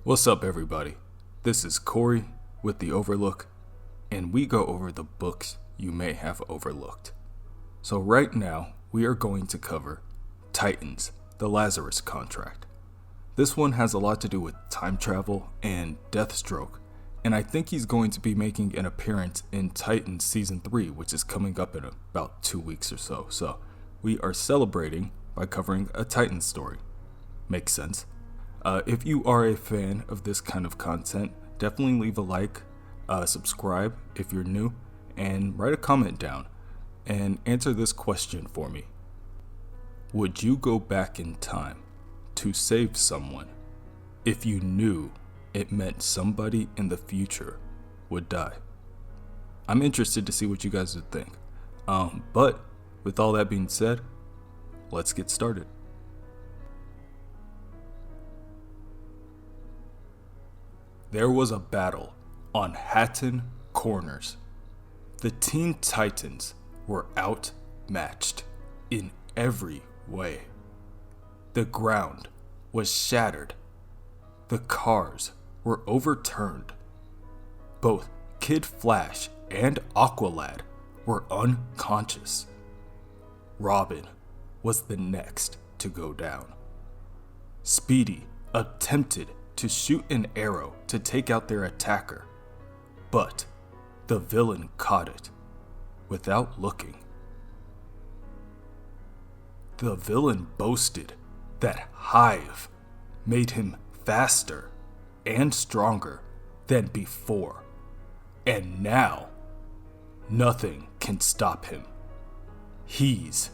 What's up, everybody? This is Corey with the OverLook, and we go over the books you may have overlooked. So right now, we are going to cover Titans, the Lazarus contract. This one has a lot to do with time travel and Deathstroke, and I think he's going to be making an appearance in Titans Season 3, which is coming up in about 2 weeks or so. So we are celebrating by covering a Titan story. Makes sense. If you are a fan of this kind of content, definitely leave a like, subscribe if you're new, and write a comment down and answer this question for me. Would you go back in time to save someone if you knew it meant somebody in the future would die? I'm interested to see what you guys would think. But with all that being said, let's get started. There was a battle on Hatton Corners. The Teen Titans were outmatched in every way. The ground was shattered. The cars were overturned. Both Kid Flash and Aqualad were unconscious. Robin was the next to go down. Speedy attempted to shoot an arrow to take out their attacker, but the villain caught it without looking. The villain boasted that Hive made him faster and stronger than before, and now nothing can stop him. He's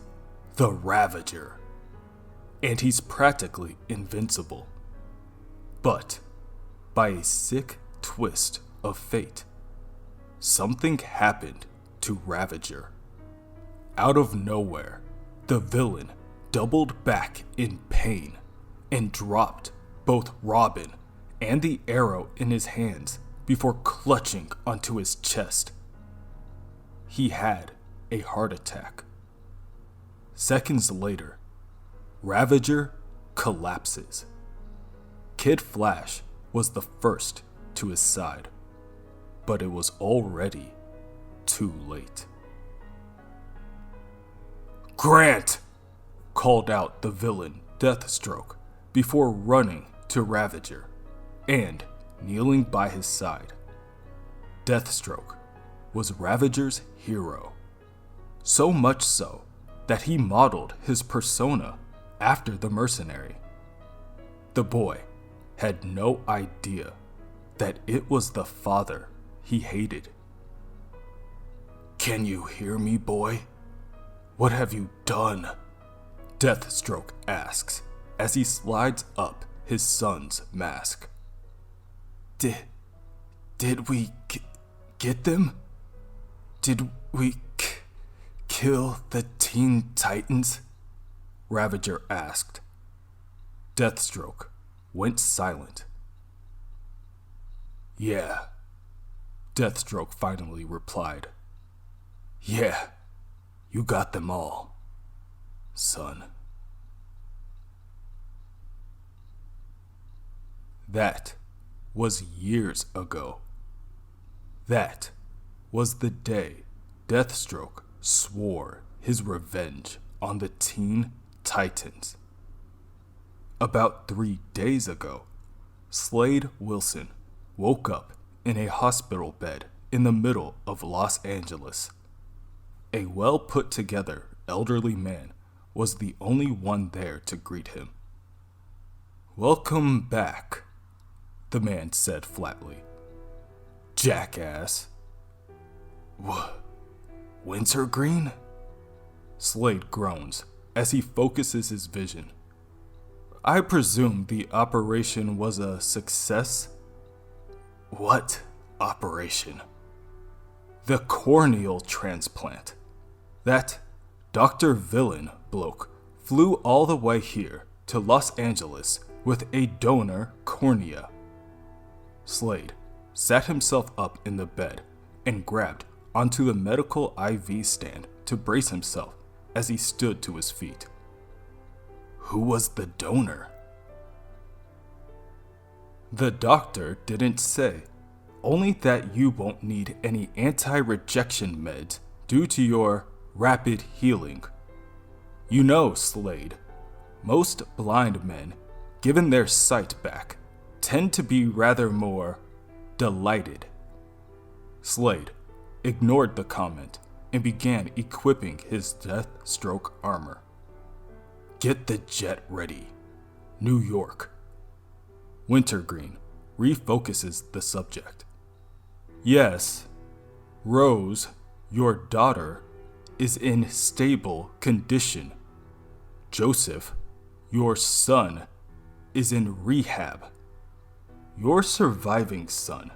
the Ravager, and he's practically invincible. But by a sick twist of fate, something happened to Ravager. Out of nowhere, the villain doubled back in pain and dropped both Robin and the arrow in his hands before clutching onto his chest. He had a heart attack. Seconds later, Ravager collapses. Kid Flash was the first to his side, but it was already too late. "Grant!" called out the villain Deathstroke before running to Ravager and kneeling by his side. Deathstroke was Ravager's hero, so much so that he modeled his persona after the mercenary. The boy had no idea that it was the father he hated. "Can you hear me, boy? What have you done?" Deathstroke asks as he slides up his son's mask. Did we get them? Did we kill the Teen Titans?" Ravager asked. Deathstroke went silent. "Yeah," Deathstroke finally replied. "Yeah, you got them all, son." That was years ago. That was the day Deathstroke swore his revenge on the Teen Titans. About 3 days ago, Slade Wilson woke up in a hospital bed in the middle of Los Angeles. A well-put-together elderly man was the only one there to greet him. "Welcome back," the man said flatly. "Jackass." Wintergreen?" Slade groans as he focuses his vision. "I presume the operation was a success?" "What operation?" "The corneal transplant. That Dr. Villain bloke flew all the way here to Los Angeles with a donor cornea." Slade sat himself up in the bed and grabbed onto the medical IV stand to brace himself as he stood to his feet. "Who was the donor?" The doctor didn't say, only that you won't need any anti-rejection meds due to your rapid healing. You know, Slade, most blind men, given their sight back, tend to be rather more delighted. Slade ignored the comment and began equipping his Deathstroke armor. Get the jet ready. New York. Wintergreen refocuses the subject. Yes, Rose, your daughter, is in stable condition. Joseph, your son, is in rehab. Your surviving son,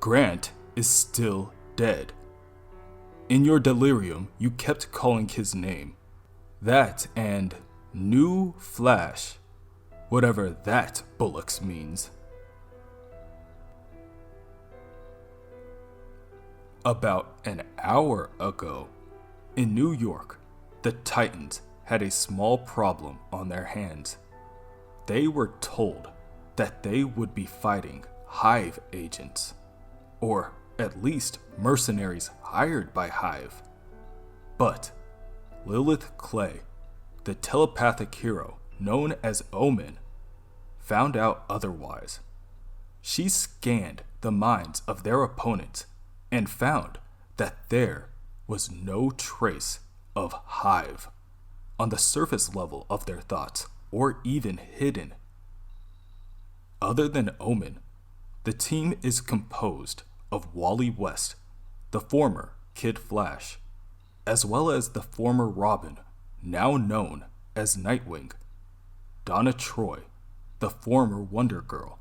Grant, is still dead. In your delirium, you kept calling his name. That and New Flash, whatever that bullocks means. About an hour ago, in New York, the Titans had a small problem on their hands. They were told that they would be fighting Hive agents, or at least mercenaries hired by Hive. But Lilith Clay, the telepathic hero known as Omen, found out otherwise. She scanned the minds of their opponents and found that there was no trace of Hive on the surface level of their thoughts or even hidden. Other than Omen, the team is composed of Wally West, the former Kid Flash, as well as the former Robin, now known as Nightwing, Donna Troy, the former Wonder Girl,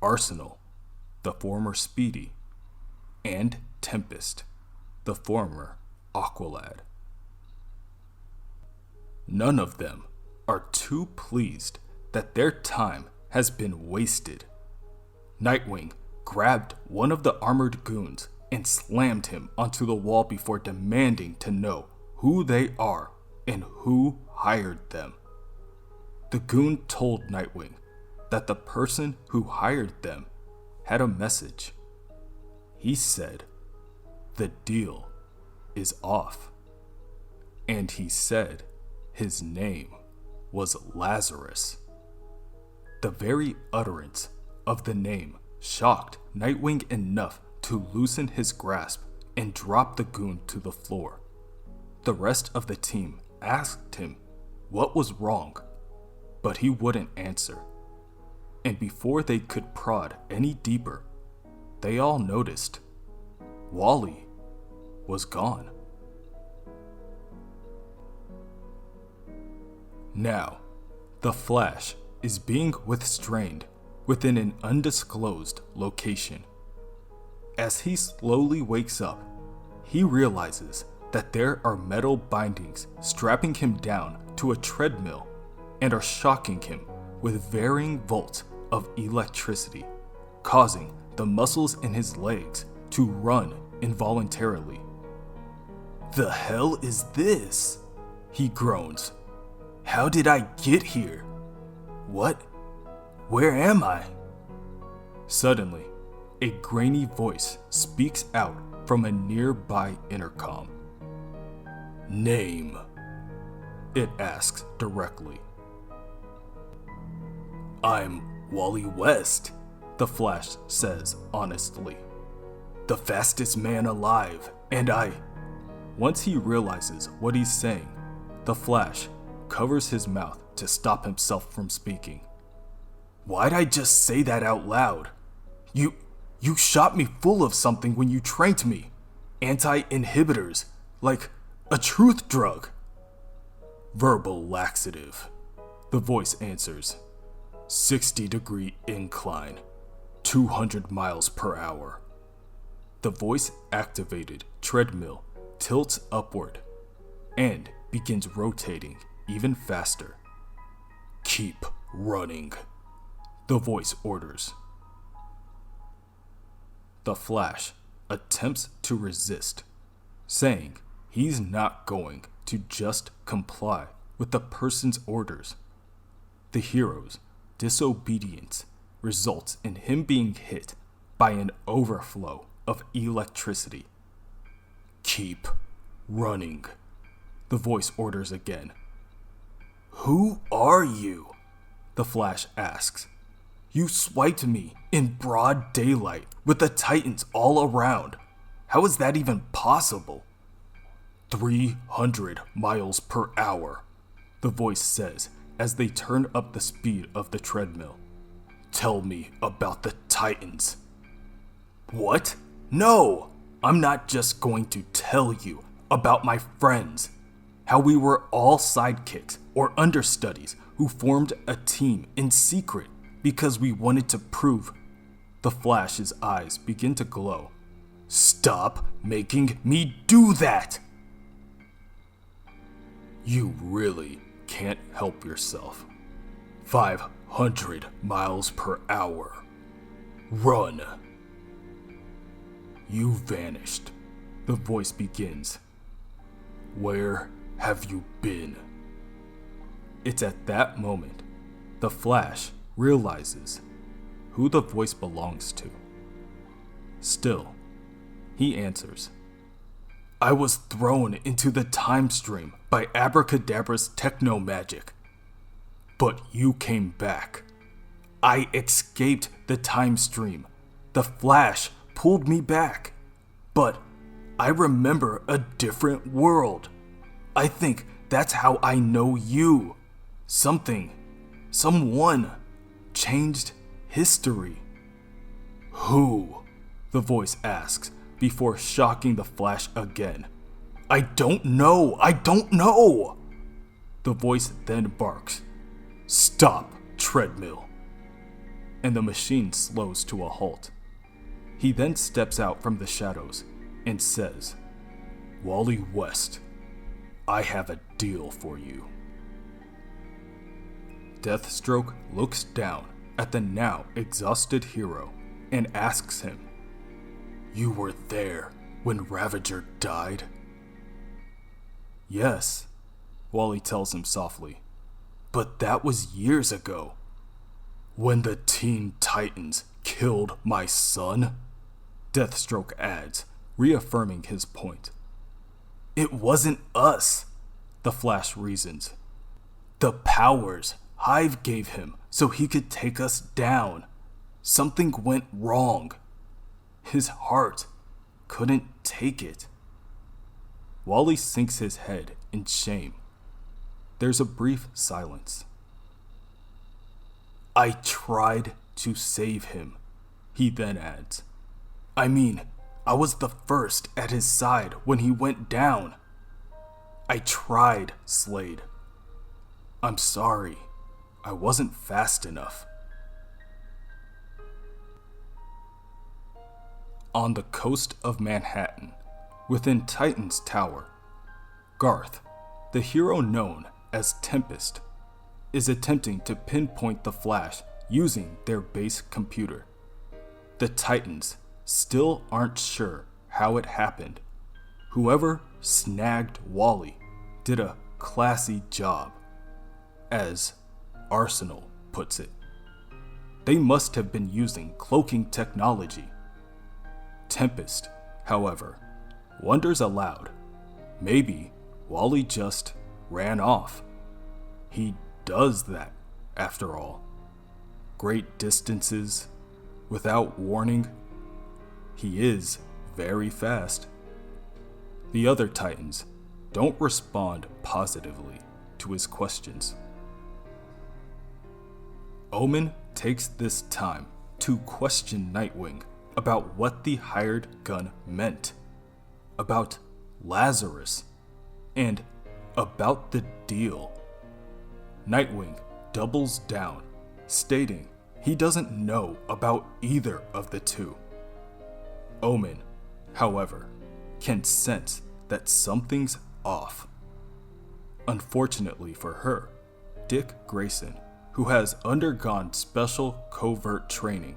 Arsenal, the former Speedy, and Tempest, the former Aqualad. None of them are too pleased that their time has been wasted. Nightwing grabbed one of the armored goons and slammed him onto the wall before demanding to know who they are and who hired them. The goon told Nightwing that the person who hired them had a message. He said, "The deal is off." And he said his name was Lazarus. The very utterance of the name shocked Nightwing enough to loosen his grasp and drop the goon to the floor. The rest of the team asked him what was wrong, but he wouldn't answer. And before they could prod any deeper, they all noticed Wally was gone. Now, the Flash is being withstrained within an undisclosed location. As he slowly wakes up, he realizes that there are metal bindings strapping him down to a treadmill and are shocking him with varying volts of electricity, causing the muscles in his legs to run involuntarily. "The hell is this?" he groans. "How did I get here? What? Where am I?" Suddenly, a grainy voice speaks out from a nearby intercom. "Name?" it asks directly. "I'm Wally West," the Flash says honestly. "The fastest man alive, and Once he realizes what he's saying, the Flash covers his mouth to stop himself from speaking. "Why'd I just say that out loud? You shot me full of something when you trained me. Anti-inhibitors, like a truth drug." "Verbal laxative," the voice answers. 60-degree incline, 200 miles per hour. The voice-activated treadmill tilts upward and begins rotating even faster. "Keep running," the voice orders. The Flash attempts to resist, saying he's not going to just comply with the person's orders. The heroes disobedience results in him being hit by an overflow of electricity. Keep running, the voice orders again. Who are you? The Flash asks. You swiped me in broad daylight with the Titans all around. How is that even possible? 300 miles per hour, the voice says as they turn up the speed of the treadmill. Tell me about the Titans. What? No! I'm not just going to tell you about my friends. How we were all sidekicks or understudies who formed a team in secret because we wanted to prove. The Flash's eyes begin to glow. Stop making me do that! You really can't help yourself. 500 miles per hour. Run. You vanished, the voice begins. Where have you been? It's at that moment the Flash realizes who the voice belongs to. Still, he answers. I was thrown into the time stream by Abracadabra's techno magic. But you came back. I escaped the time stream. The Flash pulled me back. But I remember a different world. I think that's how I know you. Someone changed history. Who? The voice asks before shocking the Flash again. I don't know! The voice then barks. Stop, treadmill. And the machine slows to a halt. He then steps out from the shadows and says, Wally West, I have a deal for you. Deathstroke looks down at the now exhausted hero and asks him, You were there when Ravager died? Yes, Wally tells him softly. But that was years ago. When the Teen Titans killed my son? Deathstroke adds, reaffirming his point. It wasn't us, the Flash reasons. The powers Hive gave him so he could take us down. Something went wrong. His heart couldn't take it. Wally sinks his head in shame. There's a brief silence. I tried to save him, he then adds. I mean, I was the first at his side when he went down. I tried, Slade. I'm sorry. I wasn't fast enough. On the coast of Manhattan, within Titan's Tower, Garth, the hero known as Tempest, is attempting to pinpoint the Flash using their base computer. The Titans still aren't sure how it happened. Whoever snagged Wally did a classy job, as Arsenal puts it. They must have been using cloaking technology. Tempest, however, wonders aloud. Maybe Wally just ran off. He does that, after all. Great distances, without warning. He is very fast. The other Titans don't respond positively to his questions. Omen takes this time to question Nightwing about what the hired gun meant, about Lazarus, and about the deal. Nightwing doubles down, stating he doesn't know about either of the two. Omen, however, can sense that something's off. Unfortunately for her, Dick Grayson, who has undergone special covert training,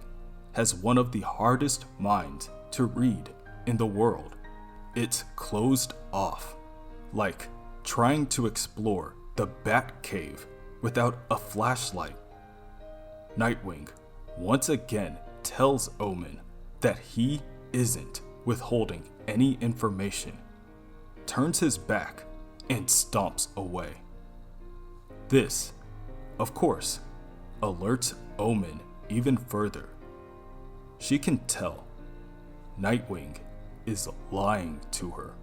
has one of the hardest minds to read in the world. It's closed off, like trying to explore the Bat Cave without a flashlight. Nightwing once again tells Omen that he isn't withholding any information, turns his back, and stomps away. This, of course, alerts Omen even further. She can tell Nightwing is lying to her.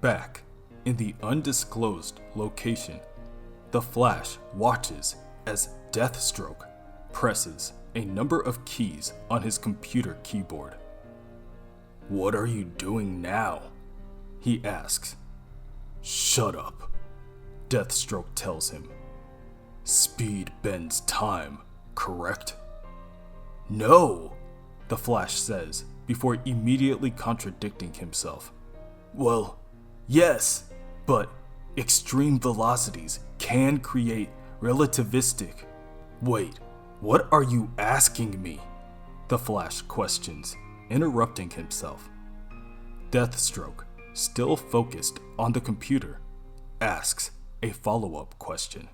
Back in the undisclosed location, the Flash watches as Deathstroke presses a number of keys on his computer keyboard. "What are you doing now?" he asks. "Shut up," Deathstroke tells him. "Speed bends time, correct?" "No," the Flash says before immediately contradicting himself. "Well, yes, but extreme velocities can create relativistic..." "Wait, what are you asking me?" the Flash questions, interrupting himself. Deathstroke, still focused on the computer, asks a follow-up question.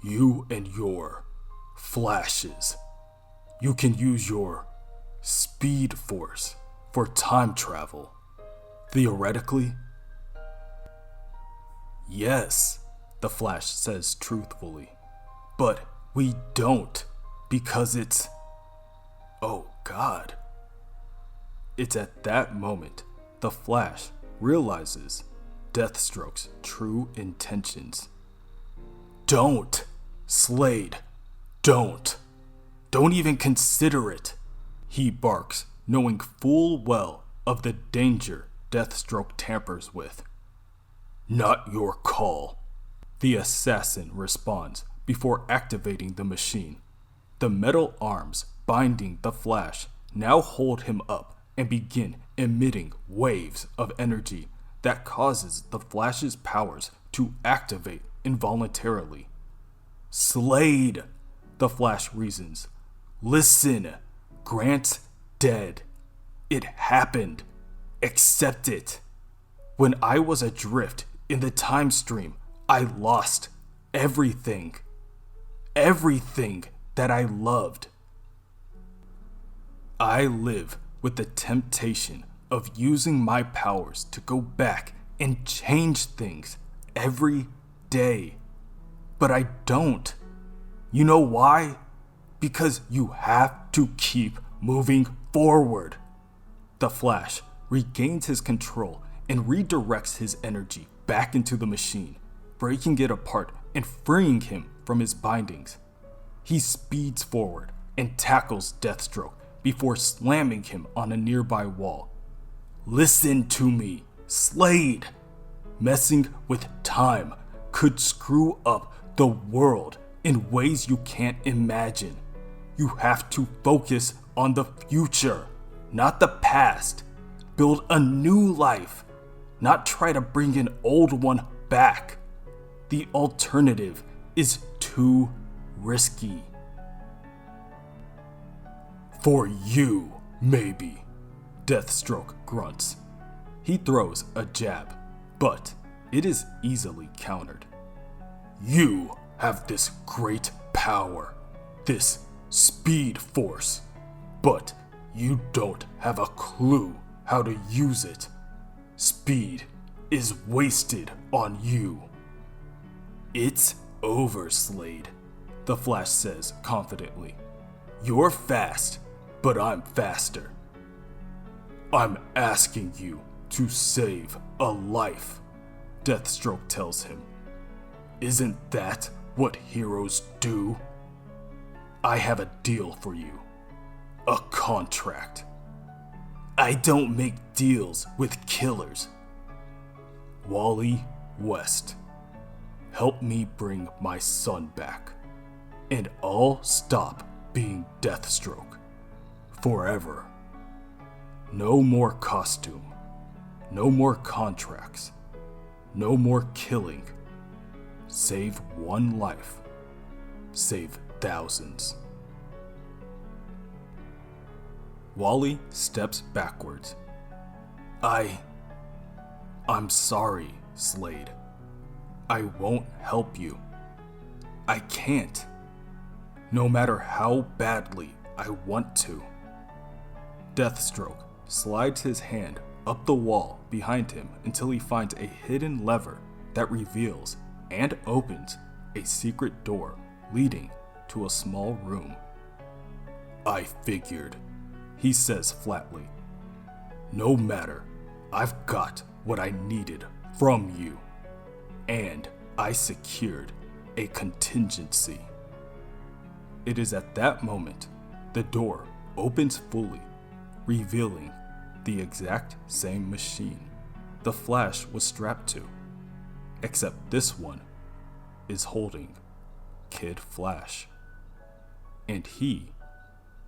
"You and your flashes, you can use your speed force for time travel, theoretically?" "Yes," the Flash says truthfully, "but we don't, because it's... oh God." It's at that moment the Flash realizes Deathstroke's true intentions. "Don't, Slade, don't. Don't even consider it," he barks, knowing full well of the danger Deathstroke tampers with. "Not your call," the assassin responds before activating the machine. The metal arms binding the Flash now hold him up and begin emitting waves of energy that causes the Flash's powers to activate involuntarily. "Slade," the Flash reasons. "Listen, Grant's dead. It happened. Accept it. When I was adrift in the time stream, I lost everything. Everything that I loved. I live with the temptation of using my powers to go back and change things every day. But I don't. You know why? Because you have to keep moving forward." The Flash regains his control and redirects his energy back into the machine, breaking it apart and freeing him from his bindings. He speeds forward and tackles Deathstroke before slamming him on a nearby wall. "Listen to me, Slade. Messing with time could screw up the world in ways you can't imagine. You have to focus on the future, not the past. Build a new life, not try to bring an old one back. The alternative is too risky. For you, maybe," Deathstroke grunts. He throws a jab, but it is easily countered. "You have this great power, this speed force, but you don't have a clue how to use it. Speed is wasted on you." "It's over, Slade," the Flash says confidently. "You're fast, but I'm faster. I'm asking you to save a life," Deathstroke tells him. "Isn't that what heroes do? I have a deal for you. A contract. I don't make deals with killers. Wally West, help me bring my son back, and I'll stop being Deathstroke. Forever. No more costume. No more contracts. No more killing. Save one life. Save thousands." Wally steps backwards. I'm sorry, Slade. I won't help you I can't. No matter how badly I want to. Deathstroke slides his hand up the wall behind him until he finds a hidden lever that reveals and opens a secret door leading to a small room. I figured, he says flatly. No matter, I've got what I needed from you, and I secured a contingency. It is at that moment the door opens fully, revealing the exact same machine the Flash was strapped to, except this one is holding Kid Flash. And he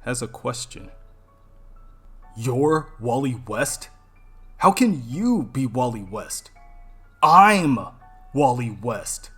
has a question. You're Wally West? How can you be Wally West? I'm Wally West.